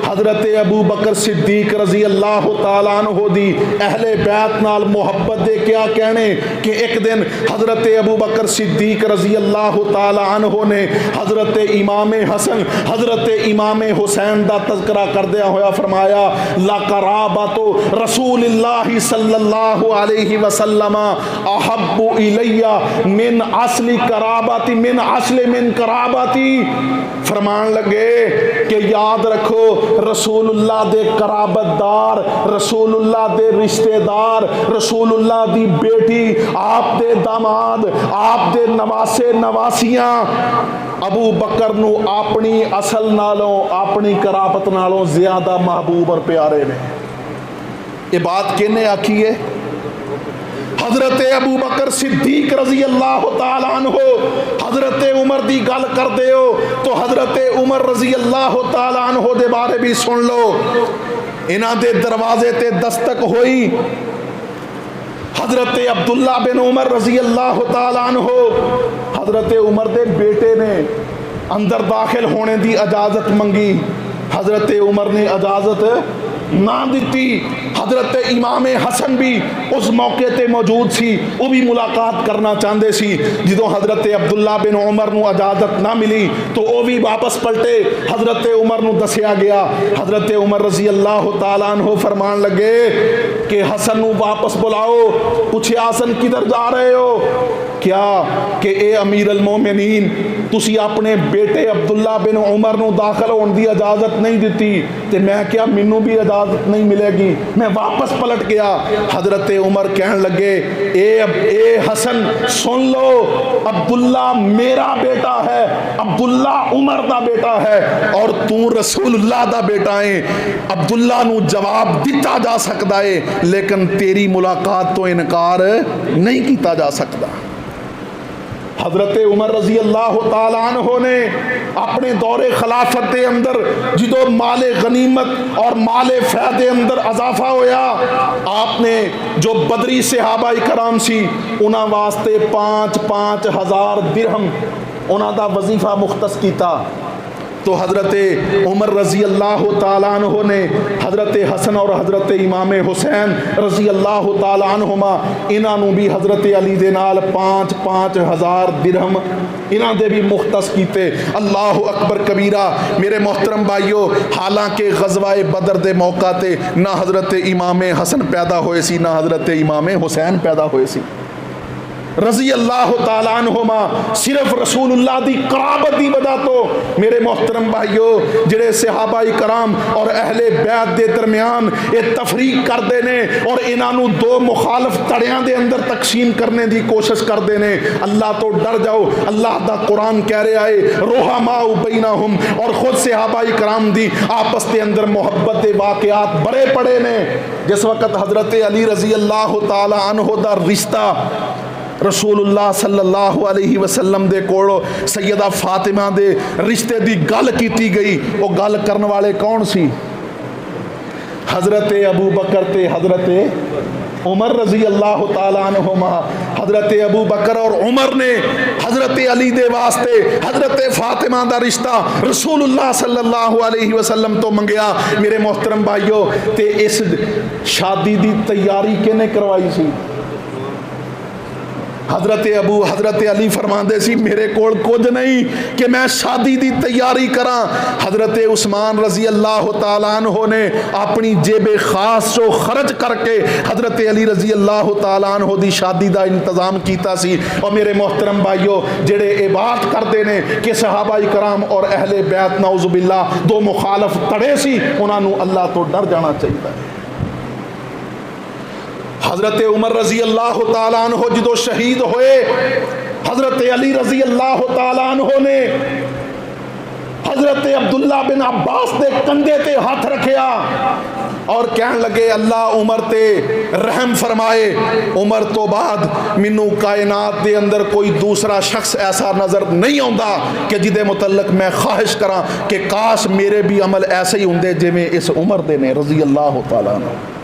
حضرت ابو بکر صدیق رضی اللہ تعالیٰ عنہ دی اہل بیت نال محبت دے کیا کہنے کہ ایک دن حضرت ابو بکر صدیق رضی اللہ تعالیٰ عنہ نے حضرت امام حسن حضرت امام حسین دا تذکرہ کردیا ہویا فرمایا لَقَرَابَتُ رسول اللہ صلی اللہ علیہ وسلم احب الی من اصل قرابتی من اصل من قرابتی. فرمان لگے کہ یاد رکھو رسول اللہ دے قرابت دار، رسول اللہ دے رشتہ دار، رسول اللہ دی بیٹی، آپ دے داماد، آپ دے نواسے نواسیاں ابو بکر نو اپنی اصل نالوں اپنی قرابت نالوں زیادہ محبوب اور پیارے نے. یہ بات کہنے آکھی ہے حضرت ابو بکر صدیق رضی اللہ تعالیٰ عنہ حضرت عمر دی گل کر دے ہو تو حضرت عمر رضی اللہ تعالیٰ عنہ دے بارے بھی سن لو. انہاں دے دروازے تے دستک ہوئی، حضرت عبداللہ بن عمر رضی اللہ تعالیٰ عنہ حضرت عمر دے بیٹے نے اندر داخل ہونے دی اجازت منگی، حضرت عمر نے اجازت نہ دیتی. حضرت امام حسن بھی اس موقع تے موجود سی، وہ بھی ملاقات کرنا چاہتے سی. جدو حضرت عبداللہ بن عمر نو اجازت نہ ملی تو وہ بھی واپس پلٹے. حضرت عمر نو دسیا گیا، حضرت عمر رضی اللہ تعالیٰ عنہ فرمان لگے کہ حسن نو واپس بلاؤ. پوچھے حسن کدھر جا رہے ہو؟ کیا کہ اے امیر المومنین تسی اپنے بیٹے عبداللہ بن عمر نو داخل ہونے دی اجازت نہیں دیتی تے میں کیا مینوں بھی اجازت نہیں ملے گی، میں واپس پلٹ گیا. حضرت عمر کہن لگے اے حسن سن لو، عبداللہ میرا بیٹا ہے، عبداللہ عمر دا بیٹا ہے اور تو رسول اللہ دا بیٹا ہے. عبداللہ نو جواب دیتا جا سکتا ہے لیکن تیری ملاقات تو انکار نہیں کیتا جا سکتا. حضرت عمر رضی اللہ تعالیٰ عنہ نے اپنے دور خلافت دے اندر جدو مال غنیمت اور مال فیض دے اندر اضافہ ہویا، آپ نے جو بدری صحابہ کرام سی انہاں واسطے 5,000 درہم انہاں دا وظیفہ مختص کیتا. تو حضرت عمر رضی اللہ تعالیٰ عنہ نے حضرت حسن اور حضرت امام حسین رضی اللہ تعالیٰ عنہما انہاں نو بھی حضرت علی دے نال 5,000 درہم انہاں دے بھی مختص کیتے. اللہ اکبر کبیرہ. میرے محترم بھائیو، حالانکہ غزوہ بدر دے موقع تے نہ حضرت امام حسن پیدا ہوئے سی نہ حضرت امام حسین پیدا ہوئے سی رضی اللہ تعالیٰ عنہما، صرف رسول اللہ دی قرابت دی وجہ تو میرے محترم بھائیو جڑے صحابہ کرام اور اہل بیت دے درمیان یہ تفریق کر دینے اور انہاں نو دو مخالف تڑیاں دے اندر تقسیم کرنے دی کوشش کر دینے. اللہ تو ڈر جاؤ، اللہ دا قرآن کہہ رہا ہے رحماء بینہم، اور خود صحابہ کرام دی آپس دے اندر محبت دے واقعات بڑے پڑے نے. جس وقت حضرت علی رضی اللہ تعالیٰ عنہ دا رشتہ رسول اللہ صلی اللہ علیہ وسلم دے کوڑو سیدہ فاطمہ دے رشتے دی گل کیتی گئی، وہ گل کرن والے کون سی؟ حضرت ابو بکر تے حضرت عمر رضی اللہ تعالیٰ عنہما. حضرت ابو بکر اور عمر نے حضرت علی دے واسطے حضرت فاطمہ دا رشتہ رسول اللہ صلی اللہ علیہ وسلم تو منگیا. میرے محترم بھائیو، تے اس شادی دی تیاری کنے کروائی سی؟ حضرت علی فرماندے سی میرے کول کچھ نہیں کہ میں شادی دی تیاری کراں. حضرت عثمان رضی اللہ تعالیٰ عنہ نے اپنی جیب خاص جو خرچ کر کے حضرت علی رضی اللہ تعالیٰ عنہ دی شادی دا انتظام کیتا سی. اور میرے محترم بھائیو، جڑے اے بات کرتے نے کہ صحابہ کرام اور اہل بیت نعوذ باللہ دو مخالف تڑے سی، انہاں نو اللہ تو ڈر جانا چاہیے. حضرت عمر رضی اللہ تعالیٰ عنہ جدو شہید ہوئے، حضرت علی رضی اللہ تعالیٰ عنہ نے حضرت عبداللہ بن عباس دے کندھے تے ہاتھ رکھیا اور کہن لگے اللہ عمر تے رحم فرمائے. عمر تو بعد منو کائنات دے اندر کوئی دوسرا شخص ایسا نظر نہیں آندا کہ جدے متعلق میں خواہش کراں کہ کاش میرے بھی عمل ایسے ہی ہوندے جویں اس عمر دے نے رضی اللہ تعالیٰ عنہ.